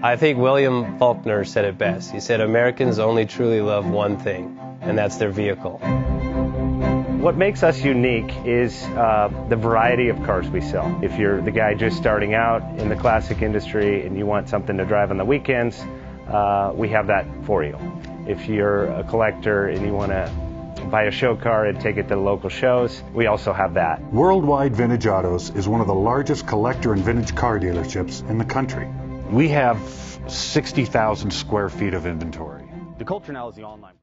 I think William Faulkner said it best. He said, Americans only truly love one thing, and that's their vehicle. What makes us unique is the variety of cars we sell. If you're the guy just starting out in the classic industry and you want something to drive on the weekends, we have that for you. If you're a collector and you want to buy a show car and take it to the local shows, we also have that. Worldwide Vintage Autos is one of the largest collector and vintage car dealerships in the country. We have 60,000 square feet of inventory. The culture now is the online.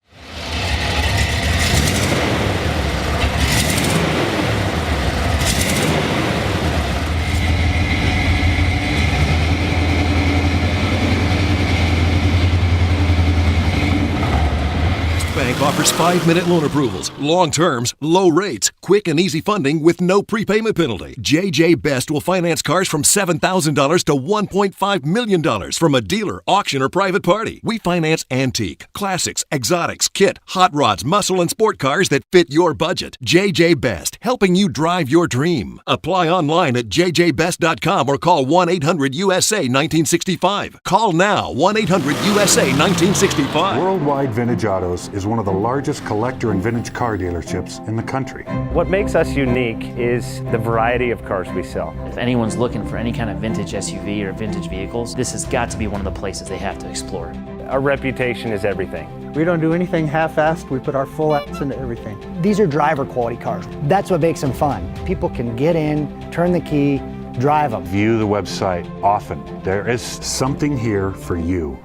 Bank offers 5-minute loan approvals, long terms, low rates, quick and easy funding with no prepayment penalty. JJ Best will finance cars from $7,000 to $1.5 million from a dealer, auction, or private party. We finance antique, classics, exotics, kit, hot rods, muscle, and sport cars that fit your budget. JJ Best, helping you drive your dream. Apply online at jjbest.com or call 1-800-USA-1965. Call now, 1-800-USA-1965. Worldwide Vintage Autos is one of the largest collector and vintage car dealerships in the country. What makes us unique is the variety of cars we sell. If anyone's looking for any kind of vintage SUV or vintage vehicles, this has got to be one of the places they have to explore. Our reputation is everything. We don't do anything half-assed. We put our full ass into everything. These are driver quality cars. That's what makes them fun. People can get in, turn the key, drive them. View the website often. There is something here for you.